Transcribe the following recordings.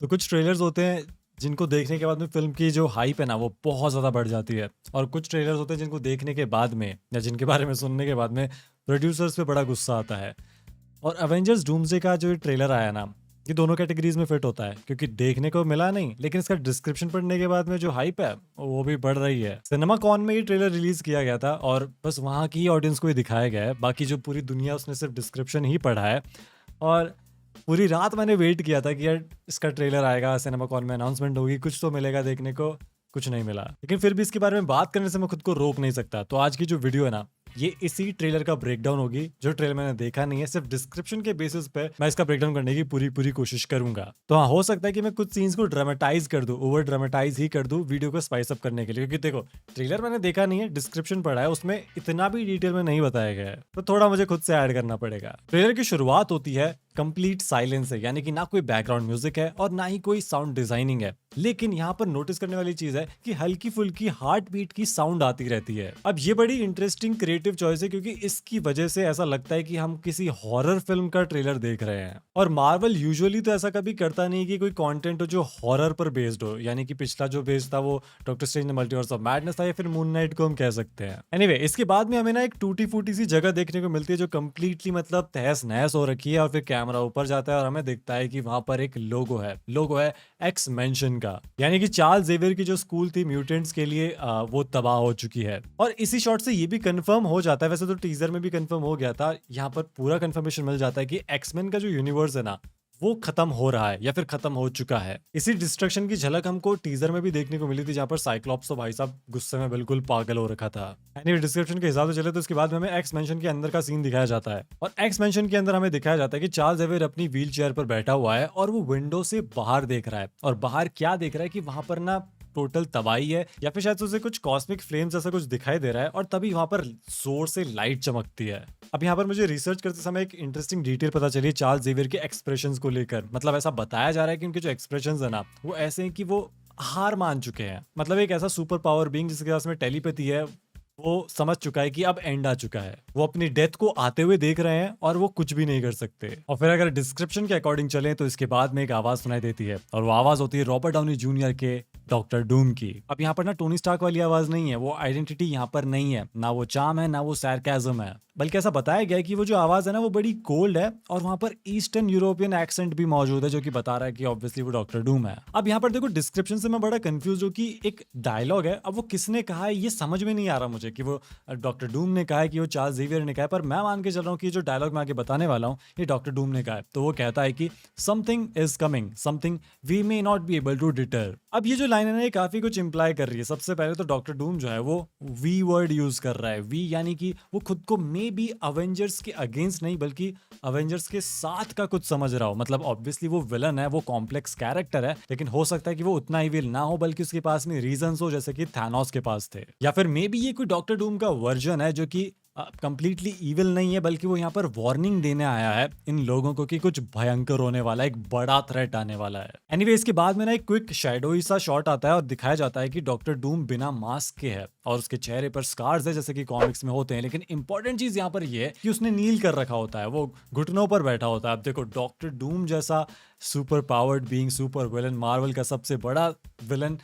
तो कुछ ट्रेलर्स होते हैं जिनको देखने के बाद में फ़िल्म की जो हाइप है ना वो बहुत ज़्यादा बढ़ जाती है और कुछ ट्रेलर्स होते हैं जिनको देखने के बाद में या जिनके बारे में सुनने के बाद में प्रोड्यूसर्स पे बड़ा गुस्सा आता है। और अवेंजर्स डूम्सडे का जो ये ट्रेलर आया ना, ये दोनों कैटेगरीज़ में फिट होता है क्योंकि देखने को मिला नहीं, लेकिन इसका डिस्क्रिप्शन पढ़ने के बाद में जो हाइप है वो भी बढ़ रही है। सिनेमा कॉन में ये ट्रेलर रिलीज़ किया गया था और बस वहाँ की ऑडियंस को ही दिखाया गया है, बाकी जो पूरी दुनिया उसने सिर्फ डिस्क्रिप्शन ही पढ़ा है। और पूरी रात मैंने वेट किया था कि यार इसका ट्रेलर आएगा, सिनेमाकॉन में अनाउंसमेंट होगी, कुछ तो मिलेगा देखने को, कुछ नहीं मिला। लेकिन फिर भी इसके बारे में बात करने से मैं खुद को रोक नहीं सकता। तो आज की जो वीडियो है ना, ये इसी ट्रेलर का ब्रेकडाउन होगी। जो ट्रेलर मैंने देखा नहीं है, सिर्फ डिस्क्रिप्शन के बेसिस पे मैं इसका ब्रेकडाउन करने की पूरी कोशिश करूंगा। तो हाँ, हो सकता है कि मैं कुछ सीन्स को ड्रामेटाइज कर दूं, ओवर ड्रामेटाइज ही कर दूं वीडियो को स्पाइस अप करने के लिए, क्योंकि देखो ट्रेलर मैंने देखा नहीं है, डिस्क्रिप्शन पढ़ा है, उसमें इतना भी डिटेल में नहीं बताया गया है, तो थोड़ा मुझे खुद से ऐड करना पड़ेगा। ट्रेलर की शुरुआत होती है कंप्लीट साइलेंस है, यानी कि ना कोई बैकग्राउंड म्यूजिक है और ना ही कोई साउंड डिजाइनिंग है। लेकिन यहाँ पर नोटिस करने वाली चीज है कि हल्की फुल्की हार्ट बीट की साउंड आती रहती है। अब ये बड़ी इंटरेस्टिंग क्रिएटिव चॉइस है क्योंकि इसकी वजह से ऐसा लगता है कि हम किसी हॉरर फिल्म का ट्रेलर देख रहे हैं। और मार्वल यूजुअली तो ऐसा कभी करता नहीं कि कोई कंटेंट हो जो हॉरर पर बेस्ड हो, यानी कि पिछला जो बेस्ड था वो doctor strange multiverse of madness था, या फिर मून नाइट को हम कह सकते हैं। एनीवे, इसके बाद में हमें ना एक टूटी फूटी सी जगह देखने को मिलती है जो कंप्लीटली मतलब तहस नहस हो रखी है, और फिर कैमरा ऊपर जाता है और हमें दिखता है कि वहां पर एक लोगो है एक्स मेंशन का, यानी कि चार्ल्स जेवियर की जो स्कूल थी म्यूटेंट्स के लिए, वो तबाह हो चुकी है। और इसी शॉट से ये भी कंफर्म हो जाता है, वैसे तो टीजर में भी कंफर्म हो गया था, यहाँ पर पूरा कंफर्मेशन मिल जाता है कि एक्समैन का जो यूनिवर्स है ना वो खत्म हो रहा है या फिर खत्म हो चुका है। इसी डिस्ट्रक्शन की झलक हमको टीजर में भी देखने को मिली थी, जहां पर साइक्लॉप्स तो भाई साहब गुस्से में बिल्कुल पागल हो रखा था। एनीवे, डिस्क्रिप्शन के हिसाब से चले तो इसके बाद में हमें एक्स मेंशन के अंदर का सीन दिखाया जाता है, और एक्स मेंशन के अंदर हमें दिखाया जाता है कि चार्ल्स जेवियर अपनी व्हील चेयर पर बैठा हुआ है और वो विंडो से बाहर देख रहा है। और बाहर क्या देख रहा है कि वहां पर ना टोटल तबाही है, या फिर शायद से उसे कुछ कॉस्मिक फ्लेम्स जैसा कुछ दिखाई दे रहा है, और तभी वहां पर जोर से लाइट चमकती है। अब यहाँ पर मुझे रिसर्च करते समय एक इंटरेस्टिंग डिटेल पता चली चार्ल्स जेवियर के एक्सप्रेशंस को लेकर। मतलब ऐसा बताया जा रहा है कि उनके जो एक्सप्रेशंस है ना वो ऐसे हैं कि वो हार मान चुके हैं। मतलब एक ऐसा सुपर पावर बीइंग जिसके पास में टेलीपैथी है, वो समझ चुका है कि अब एंड आ चुका है। वो अपनी डेथ को आते हुए देख रहे हैं और वो कुछ भी नहीं कर सकते। और फिर अगर डिस्क्रिप्शन के अकॉर्डिंग चलें तो इसके बाद में एक आवाज सुनाई देती है, और वो आवाज होती है रॉबर्ट डाउनी जूनियर के डॉक्टर डूम की। अब यहाँ पर ना टोनी स्टार्क वाली आवाज नहीं है, वो आइडेंटिटी यहाँ पर नहीं है, ना वो चार्म है ना वो सैरकाज़म है, बल्कि ऐसा बताया गया है कि वो जो आवाज है ना वो बड़ी कोल्ड है, और वहां पर ईस्टर्न यूरोपियन एक्सेंट भी मौजूद है जो कि बता रहा है कि ऑब्वियसली वो डॉक्टर डूम है। अब यहाँ पर देखो डिस्क्रिप्शन से मैं बड़ा कंफ्यूज हूँ कि एक डायलॉग है, अब वो किसने कहा है ये समझ में नहीं आ रहा मुझे, कि वो डॉक्टर डूम ने कहा है कि वो चार्ल्स जेवियर ने कहा है, पर मैं मान के चल रहा हूँ कि जो डायलॉग मैं आगे बताने वाला हूँ ये डॉक्टर डूम ने कहा है। तो वो कहता है कि something is coming, something we may not be able to deter. अब ये जो लाइन है ना ये काफी कुछ इंप्लाई कर रही है। सबसे पहले तो डॉक्टर डूम जो है वो वी वर्ड यूज कर रहा है, वी यानी कि वो खुद को मे बी अवेंजर्स के अगेंस्ट नहीं बल्कि अवेंजर्स के साथ का कुछ समझ रहा हो। मतलब ऑब्वियसली वो विलन है, वो कॉम्प्लेक्स कैरेक्टर है, लेकिन हो सकता है कि वो उतना ही विल ना हो, बल्कि उसके पास में रीजंस हो जैसे कि थैनोस के पास थे। या फिर मे बी ये कोई डॉक्टर डूम का वर्जन है जो कि कंप्लीटली इविल नहीं है, बल्कि वो यहाँ पर वार्निंग देने आया है इन लोगों को कि कुछ भयंकर होने वाला है, एक बड़ा थ्रेट आने वाला है। एनीवे, इसके बाद में ना एक क्विक शैडोई सा शॉट आता है और दिखाया जाता है कि डॉक्टर डूम बिना मास्क के है और उसके चेहरे पर स्कार्स है जैसे कि कॉमिक्स में होते हैं। लेकिन इंपॉर्टेंट चीज यहाँ पर ये है कि उसने नील कर रखा होता है, वो घुटनों पर बैठा होता है। अब देखो डॉक्टर डूम जैसा super powered being, super villain, Marvel का सबसे बड़ा विलन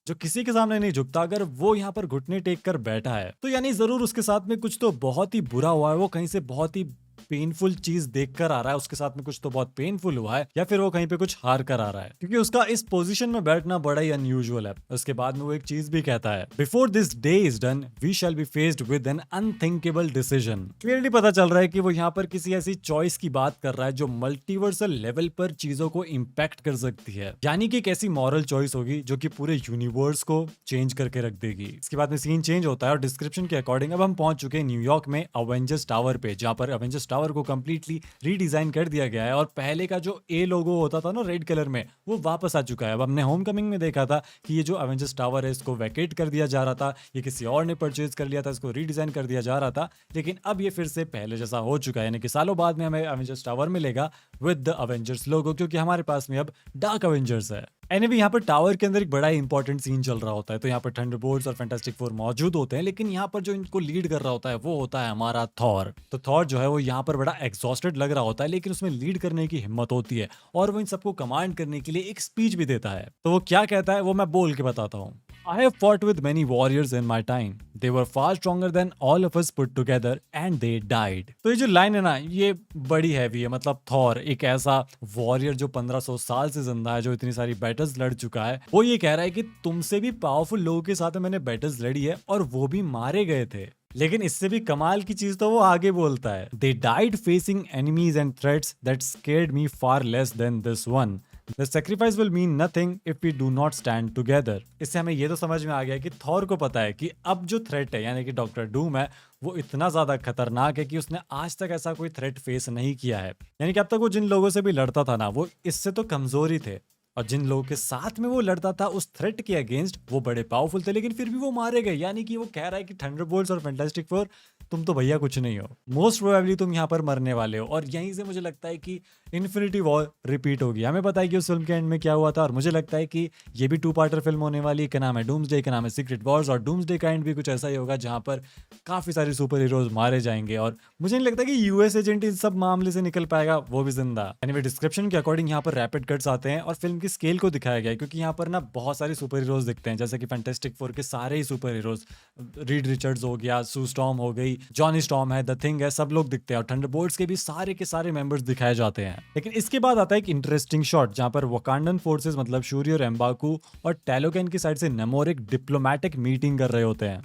जो किसी के सामने नहीं झुकता, अगर वो यहाँ पर घुटने टेक कर बैठा है तो यानी जरूर उसके साथ में कुछ तो बहुत ही बुरा हुआ है। वो कहीं से बहुत ही पेनफुल चीज देख कर आ रहा है, उसके साथ में कुछ तो बहुत पेनफुल हुआ है, या फिर वो कहीं पे कुछ हार कर आ रहा है, क्योंकि उसका इस पोजीशन में बैठना बड़ा ही अनयूजुअल है। उसके बाद में वो एक चीज भी कहता है, before this day is done we shall be faced with an unthinkable decision. Clearly पता चल रहा है कि वो यहाँ पर किसी ऐसी चॉइस की बात कर रहा है जो मल्टीवर्सल लेवल पर चीजों को इंपैक्ट कर सकती है, यानी कि एक ऐसी मॉरल चॉइस होगी जो कि पूरे यूनिवर्स को चेंज करके रख देगी। इसके बाद में सीन चेंज होता है और डिस्क्रिप्शन के अकॉर्डिंग अब हम पहुंच चुके हैं न्यूयॉर्क में अवेंजर्स टावर पे, जहां पर अवेंजर्स टावर को कंप्लीटली रीडिजाइन कर दिया गया है, और पहले का जो ए लोगो होता था ना रेड कलर में, वो वापस आ चुका है। अब हमने होमकमिंग में देखा था कि ये जो अवेंजर्स टावर है इसको वैकेट कर दिया जा रहा था, ये किसी और ने परचेज कर लिया था, इसको रीडिजाइन कर दिया जा रहा था, लेकिन अब ये फिर से पहले जैसा हो चुका है, यानी कि सालों बाद में हमें अवेंजर्स टावर मिलेगा विद द अवेंजर्स लोगो, क्योंकि हमारे पास में अब डार्क अवेंजर्स है। एनीवे यहाँ पर टावर के अंदर एक बड़ा इंपॉर्टेंट सीन चल रहा होता है, तो यहाँ पर थंडरबोल्ट्स और फैंटास्टिक फोर मौजूद होते हैं, लेकिन यहाँ पर जो इनको लीड कर रहा होता है वो होता है हमारा थॉर। तो थॉर जो है वो यहाँ पर बड़ा एग्जॉस्टेड लग रहा होता है, लेकिन उसमें लीड करने की हिम्मत होती है और वो इन सबको कमांड करने के लिए एक स्पीच भी देता है। तो वो क्या कहता है वो मैं बोल के बताता हूँ। I have fought with many warriors in my time. They were far stronger than all of us put together and they died. तो ये जो लाइन है ना ये बड़ी हैवी है। मतलब थॉर एक ऐसा वॉरियर जो 1500 साल से जिंदा है, जो इतनी सारी बैटल्स लड़ चुका है, वो ये कह रहा है कि तुमसे भी पावरफुल लोगों के साथ मैंने बैटल्स लड़ी है और वो भी मारे गए थे। लेकिन इससे भी कमाल की चीज तो वो आगे बोलता है, They died facing enemies and threats that scared me far less than this one. The sacrifice will mean nothing if we do not stand together. इससे हमें ये तो समझ में आ गया कि थॉर को पता है कि अब जो थ्रेट है यानी कि डॉक्टर डूम है वो इतना ज्यादा खतरनाक है कि उसने आज तक ऐसा कोई थ्रेट फेस नहीं किया है। यानी कि अब तक वो जिन लोगों से भी लड़ता था ना वो इससे तो कमजोर ही थे, और जिन लोगों के साथ में वो लड़ता था उस थ्रेट के अगेंस्ट वो बड़े पावरफुल थे, लेकिन फिर भी वो मारे गए। यानी कि वो कह रहा है कि थंडरबोल्ट्स और फैंटास्टिक फोर तुम तो भैया कुछ नहीं हो, मोस्ट प्रोबेबली तुम यहाँ पर मरने वाले हो। और यहीं से मुझे लगता है कि इन्फिनिटी वॉर रिपीट होगी। हमें पता है कि उस फिल्म के एंड में क्या हुआ था, और मुझे लगता है कि ये भी 2 पार्टर फिल्म होने वाली है। का नाम है डूम्सडे, का नाम है सीक्रेट वॉर्स, और डूम्सडे का एंड भी कुछ ऐसा ही होगा जहाँ पर काफी सारे सुपर हीरोज मारे जाएंगे। और मुझे नहीं लगता कि यूएस एजेंट इस सब मामले से निकल पाएगा, वो भी जिंदा। एनीवे डिस्क्रिप्शन के अकॉर्डिंग यहाँ पर रैपिड कट्स आते हैं और फिल्म की स्केल को दिखाया गया है, क्योंकि यहाँ पर ना बहुत सारे सुपर हीरोज दिखते हैं, जैसे कि फैंटास्टिक फोर के सारे ही सुपर हीरोज, रीड रिचर्ड्स हो गया, सू स्टॉर्म हो गई, जॉनी स्टॉर्म है, द थिंग है, सब लोग दिखते हैं। और थंडरबोल्ट्स के भी सारे के सारे मेंबर्स दिखाए जाते हैं। लेकिन इसके बाद आता है एक इंटरेस्टिंग शॉट जहां पर वकांडन फोर्सेस मतलब शूरी और एम्बाकू और टैलोकैन की साइड से नेमोर एक डिप्लोमेटिक मीटिंग कर रहे होते हैं।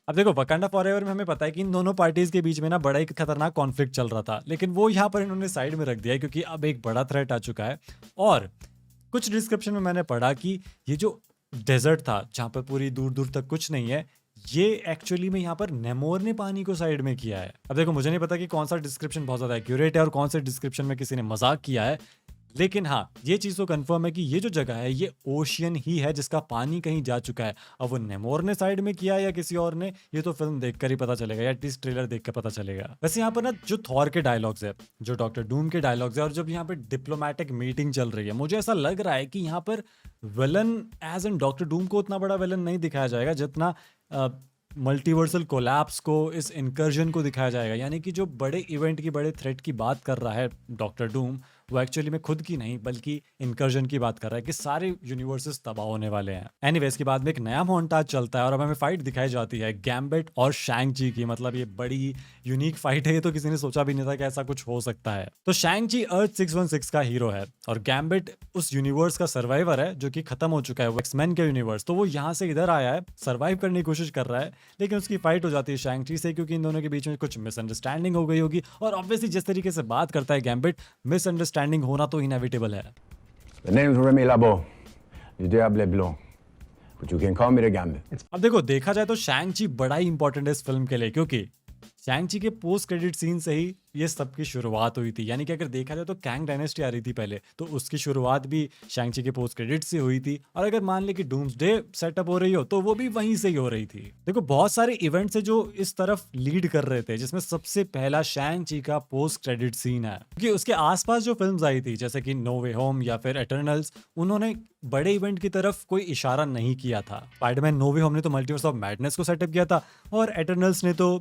अब देखो वकांडा फॉरएवर में हमें पता है कि इन दोनों पार्टीज के बीच में ना बड़ा एक खतरनाक कॉन्फ्लिक्ट चल रहा था, लेकिन वो यहाँ पर इन्होंने साइड में रख दिया है क्योंकि अब एक बड़ा थ्रेट आ चुका है। और कुछ डिस्क्रिप्शन में मैंने पढ़ा कि ये जो डेजर्ट था जहाँ पर पूरी दूर दूर तक कुछ नहीं है, ये एक्चुअली में यहाँ पर नेमोर ने पानी को साइड में किया है। अब देखो मुझे नहीं पता कि कौन सा डिस्क्रिप्शन बहुत ज्यादा एक्यूरेट है और कौन से डिस्क्रिप्शन में किसी ने मजाक किया है, लेकिन हाँ ये चीज तो कंफर्म है कि ये जो जगह है ये ओशियन ही है जिसका पानी कहीं जा चुका है। अब वो नेमोर ने साइड में किया या किसी और ने, ये तो फिल्म देखकर ही पता चलेगा या एटलीस्ट ट्रेलर देखकर पता चलेगा। वैसे यहाँ पर ना जो थॉर के डायलॉग्स है, जो डॉक्टर डूम के डायलॉग्स है, और जब यहाँ पर डिप्लोमेटिक मीटिंग चल रही है, मुझे ऐसा लग रहा है कि यहाँ पर villain as an doctor Doom को उतना बड़ा विलन नहीं दिखाया जाएगा जितना मल्टीवर्सल कोलैप्स को, इस इनकर्जन को दिखाया जाएगा। यानी कि जो बड़े इवेंट की, बड़े थ्रेट की बात कर रहा है डॉक्टर डूम, वो एक्चुअली में खुद की नहीं बल्कि इनकर्जन की बात कर रहा है कि सारे यूनिवर्सेस तबाह होने वाले हैं। एनीवेज के बाद में एक नया मोन्टाज चलता है और अब हमें फाइट दिखाई जाती है गैम्बेट और शैंग ची की। मतलब ये बड़ी यूनिक फाइट है, ये तो किसी ने सोचा भी नहीं था कि ऐसा कुछ हो सकता है। तो शैंग ची अर्थ 616 का हीरो है और गैम्बेट उस यूनिवर्स का सर्वाइवर है जो कि खत्म हो चुका है, एक्समैन का यूनिवर्स। तो वो यहाँ से इधर आया है, सर्वाइव करने की कोशिश कर रहा है, लेकिन उसकी फाइट हो जाती है शैंग ची से, क्योंकि इन दोनों के बीच में कुछ मिसअंडरस्टैंडिंग हो गई होगी। और ऑब्वियसली जिस तरीके से बात करता है गैम्बेट, मिसअंडरस्टैंडिंग होना तो इनएविटेबल है। The name's Remy Labo, du Diable Blanc, but you can call me the Gambit. अब देखो देखा जाए तो शैंग ची बड़ा ही इंपॉर्टेंट है इस फिल्म के लिए, क्योंकि शैंग ची के पोस्ट क्रेडिट सीन से ही ये सब की शुरुआत हुई थी। यानी कि अगर देखा जाए तो कैंग डायनेस्टी आ रही थी पहले, तो उसकी शुरुआत भी शैंग ची के पोस्ट क्रेडिट से हुई थी। और अगर मान ले कि डूम्सडे सेटअप हो रही हो तो वो भी वहीं से ही हो रही थी। देखो बहुत सारे इवेंट्स है जो इस तरफ लीड कर रहे थे, जिसमें सबसे पहला शैंग ची का पोस्ट क्रेडिट सीन है, क्योंकि उसके आसपास जो फिल्म्स आई थी जैसे कि नो वे होम या फिर एटर्नल्स, उन्होंने बड़े इवेंट की तरफ कोई इशारा नहीं किया था। स्पाइडरमैन नो वे होम ने तो मल्टीवर्स ऑफ मैडनेस को सेटअप किया था और एटर्नल्स ने तो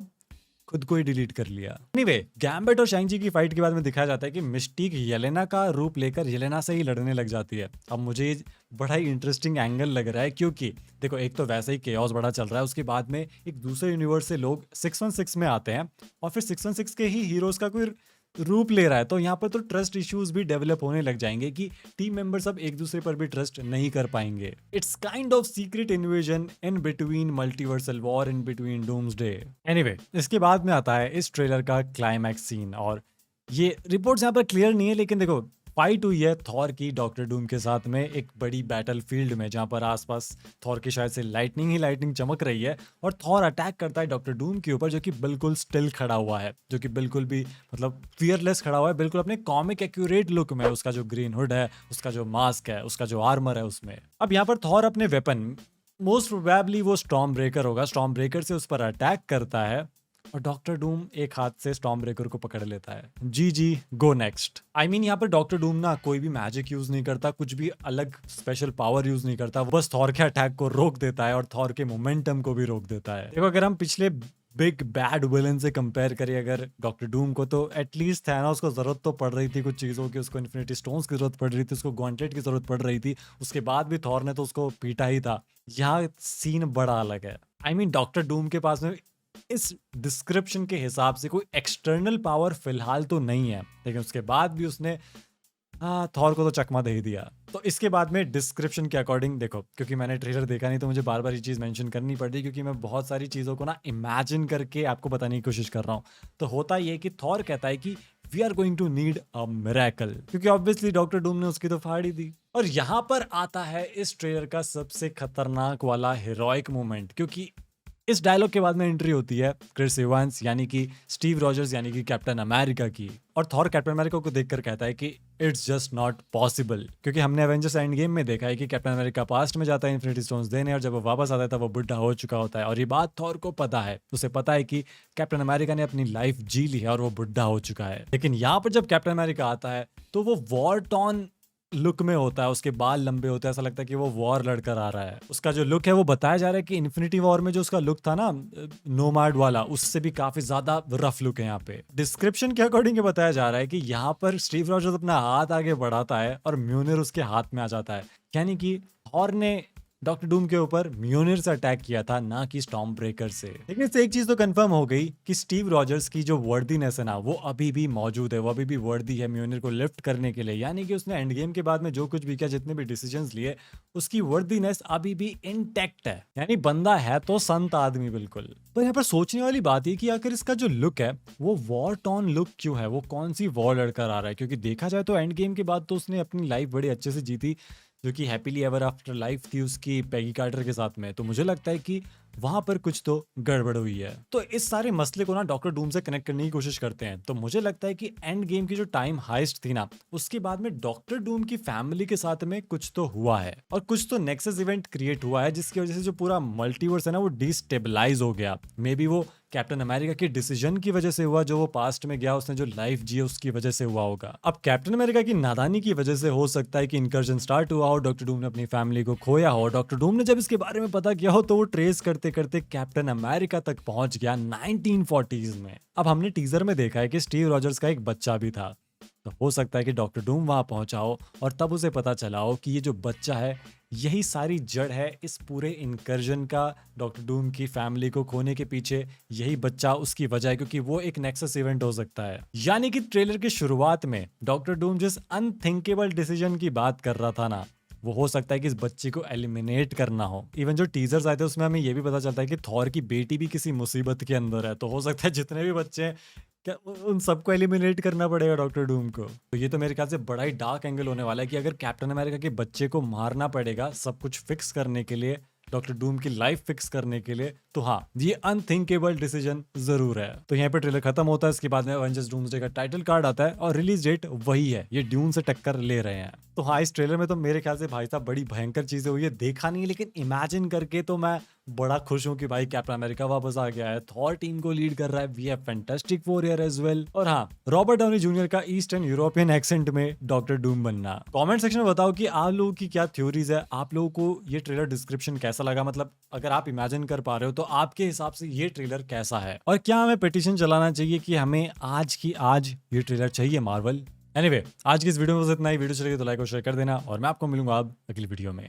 खुद को ही डिलीट कर लिया। एनीवे गैम्बेट और शैंग-ची की फाइट के बाद में दिखाया जाता है कि मिस्टीक येलेना का रूप लेकर येलेना से ही लड़ने लग जाती है। अब मुझे ये बड़ा ही इंटरेस्टिंग एंगल लग रहा है, क्योंकि देखो एक तो वैसे ही केओस बड़ा चल रहा है, उसके बाद में एक दूसरे यूनिवर्स से लोग 616 में आते हैं और फिर 616 के ही हीरोज का कोई रूप ले रहा है। तो यहाँ पर तो ट्रस्ट इश्यूज भी डेवलप होने लग जाएंगे कि टीम मेंबर्स अब एक दूसरे पर भी ट्रस्ट नहीं कर पाएंगे। It's kind of secret invasion in between, multiversal war in between, doomsday. Anyway इसके बाद में आता है इस ट्रेलर का क्लाइमैक्स सीन, और ये रिपोर्ट्स यहाँ पर क्लियर नहीं है, लेकिन देखो फाइट हुई है थॉर की डॉक्टर डूम के साथ में एक बड़ी बैटल फील्ड में, जहां पर आसपास थॉर के शायद से लाइटनिंग ही लाइटनिंग चमक रही है और थॉर अटैक करता है डॉक्टर डूम के ऊपर, जो कि बिल्कुल स्टिल खड़ा हुआ है, जो कि बिल्कुल भी मतलब फियरलेस खड़ा हुआ है, बिल्कुल अपने कॉमिक एक्यूरेट लुक में। उसका जो ग्रीन हुड है, उसका जो मास्क है, उसका जो आर्मर है उसमें। अब यहाँ पर थॉर अपने वेपन, मोस्ट प्रोबेबली वो स्टॉर्म ब्रेकर होगा, स्टॉर्म ब्रेकर से उस पर अटैक करता है और डॉक्टर डूम एक हाथ से स्टॉर्म ब्रेकर को पकड़ लेता है। जी गो नेक्स्ट। आई मीन यहाँ पर डॉक्टर डूम ना कोई भी मैजिक यूज नहीं करता, कुछ भी अलग स्पेशल पावर यूज नहीं करता, वो बस थॉर के अटैक को रोक देता है और थॉर के मोमेंटम को भी रोक देता है। देखो अगर हम पिछले बिग बैड विलन से कंपेयर करिए अगर डॉक्टर डूम को, तो एटलीस्ट थैनोस को जरूरत तो पड़ रही थी कुछ चीजों की, उसको इन्फिनिटी स्टोन्स की जरूरत पड़ रही थी, उसको गॉन्टलेट की जरूरत पड़ रही थी, उसके बाद भी थॉर ने तो उसको पीटा ही था। यहाँ सीन बड़ा अलग है। आई मीन डॉक्टर डूम के पास में इस डिस्क्रिप्शन के हिसाब से कोई एक्सटर्नल पावर फिलहाल तो नहीं है, लेकिन उसके बाद भी उसने थॉर को तो चकमा दे ही दिया। तो इसके बाद में डिस्क्रिप्शन के अकॉर्डिंग देखो, क्योंकि मैंने ट्रेलर देखा नहीं तो मुझे बार बार ये चीज़ मेंशन करनी पड़ रही, क्योंकि मैं बहुत सारी चीज़ों को ना इमेजिन करके आपको बताने की कोशिश कर रहा हूँ। तो होता ये कि थॉर कहता है कि we are going to need a miracle, क्योंकि ऑब्वियसली डॉक्टर डूम ने उसकी तो फाड़ ही दी। और यहाँ पर आता है इस ट्रेलर का सबसे खतरनाक वाला हीरोइक मोमेंट, क्योंकि इस डायलॉग के बाद में एंट्री होती है क्रिस इवांस यानी कि स्टीव रॉजर्स यानी कि कैप्टन अमेरिका की, और थॉर कैप्टन अमेरिका को देखकर कहता है कि इट्स जस्ट नॉट पॉसिबल, क्योंकि हमने एवेंजर्स एंड गेम में देखा है कि कैप्टन अमेरिका पास्ट में जाता है इन्फिनिटी स्टोन्स देने, और जब वो वापस आता है तब वो बुढ़ा हो चुका होता है। और ये बात थॉर को पता है, उसे पता है कि कैप्टन अमेरिका ने अपनी लाइफ जी ली है और वो बुढ़ा हो चुका है। लेकिन यहाँ पर जब कैप्टन अमेरिका आता है तो वो वॉर टॉन लुक में होता है, उसके बाल लंबे होते हैं, ऐसा लगता है कि वो वॉर लड़कर आ रहा है। उसका जो लुक है वो बताया जा रहा है कि इन्फिनिटी वॉर में जो उसका लुक था ना नोमैड वाला, उससे भी काफी ज्यादा रफ लुक है यहाँ पे। डिस्क्रिप्शन के अकॉर्डिंग ये बताया जा रहा है कि यहाँ पर स्टीव रॉजर्स अपना हाथ आगे बढ़ाता है और म्यूनिर उसके हाथ में आ जाता है, यानी कि थॉर ने डॉक्टर डूम के ऊपर म्यूनिर से अटैक किया था, ना कि स्टॉर्म ब्रेकर से। लेकिन इससे एक चीज तो कंफर्म हो गई कि स्टीव रॉजर्स की जो वर्दीनेस है ना वो अभी भी मौजूद है, वो अभी भी वर्दी है म्यूनिर को लिफ्ट करने के लिए, यानी कि उसने एंड गेम के बाद में जो कुछ भी किया, जितने भी डिसीजंस लिए, उसकी वर्दीनेस अभी भी इंटैक्ट है। यानी बंदा है तो संत आदमी बिल्कुल। पर यहाँ पर सोचने वाली बात है कि आखिर इसका जो लुक है वो वॉर टॉन लुक क्यों है, वो कौन सी वॉर लड़कर आ रहा है? क्योंकि देखा जाए तो एंड गेम के बाद तो उसने अपनी लाइफ बड़े अच्छे से जीती, जो कि हैप्पीली एवर आफ्टर लाइफ थी उसकी पैगी कार्टर के साथ में। तो मुझे लगता है कि वहां पर कुछ तो गड़बड़ हुई है। तो इस सारे मसले को ना डॉक्टर डूम से कनेक्ट करने की कोशिश करते हैं। तो मुझे लगता है कि एंड गेम की जो टाइम हाइस्ट थी ना, उसके बाद में डॉक्टर डूम की फैमिली के साथ में कुछ तो हुआ है, और कुछ तो नेक्सस इवेंट क्रिएट हुआ है, जिसकी वजह से जो पूरा मल्टीवर्स है ना वो डिस्टेबलाइज हो गया। मे बी वो कैप्टन अमेरिका के डिसीजन की वजह से हुआ, जो वो पास्ट में गया, उसने जो लाइफ जी उसकी वजह से हुआ होगा। अब कैप्टन अमेरिका की नादानी की वजह से हो सकता है कि इनकर्जन स्टार्ट हुआ हो, डॉक्टर डूम ने अपनी फैमिली को खोया हो। डॉक्टर डूम ने जब इसके बारे में पता किया हो तो वो ट्रेस करते करते कैप्टन अमेरिका तक पहुंच गया 1940s में। अब हमने टीजर में देखा है कि स्टीव रॉजर्स का एक बच्चा भी था, तो हो सकता है कि डॉक्टर डूम वहां पहुंचा हो और तब उसे पता चला हो कि ये जो बच्चा है यही सारी जड़ है इस पूरे इनकर्जन का, डॉक्टर डूम की फैमिली को खोने के पीछे यही बच्चा उसकी वजह है, क्योंकि वो एक नेक्सस इवेंट हो सकता है। यानी कि ट्रेलर की शुरुआत में डॉक्टर डूम जिस अनथिंकेबल डिसीजन की बात कर रहा था ना, वो हो सकता है कि इस बच्चे को एलिमिनेट करना हो। इवन जो टीजर्स आए थे उसमें हमें ये भी पता चलता है कि थॉर की बेटी भी किसी मुसीबत के अंदर है। तो हो सकता है जितने भी बच्चे हैं क्या उन सबको एलिमिनेट करना पड़ेगा डॉक्टर डूम को। तो ये तो मेरे ख्याल से बड़ा ही डार्क एंगल होने वाला है कि अगर कैप्टन अमेरिका के बच्चे को मारना पड़ेगा सब कुछ फिक्स करने के लिए, डॉक्टर डूम की लाइफ फिक्स करने के लिए, तो हाँ ये अनथिंकेबल डिसीजन जरूर है। तो यहाँ पे ट्रेलर खत्म होता है, इसके बाद में एवेंजर्स डूम्सडे का टाइटल कार्ड आता है और रिलीज डेट वही है, ये ड्यून से टक्कर ले रहे हैं। तो हाँ इस ट्रेलर में तो मेरे ख्याल से भाई साहब बड़ी भयंकर चीजें हुई है, देखा नहीं लेकिन इमेजिन करके तो मैं बड़ा खुश हूँ कि भाई कैप्टन अमेरिका वापस आ गया है, थॉर टीम को लीड कर रहा है, we have fantastic warrior as well, और हाँ रॉबर्ट डाउनी जूनियर का ईस्टर्न यूरोपियन एक्सेंट में डॉक्टर डूम बनना। कमेंट सेक्शन में बताओ कि आप लोगों की क्या थ्योरीज है, आप लोगों को ये ट्रेलर डिस्क्रिप्शन कैसा लगा, मतलब अगर आप इमेजिन कर पा रहे हो तो आपके हिसाब से ये ट्रेलर कैसा है, और क्या हमें पिटीशन चलाना चाहिए कि हमें आज की आज ये ट्रेलर चाहिए मार्वल। एनीवे आज की इस वीडियो में बस इतना ही। वीडियो चलेगी तो लाइक और शेयर कर देना, और मैं आपको मिलूंगा अब अगली वीडियो में।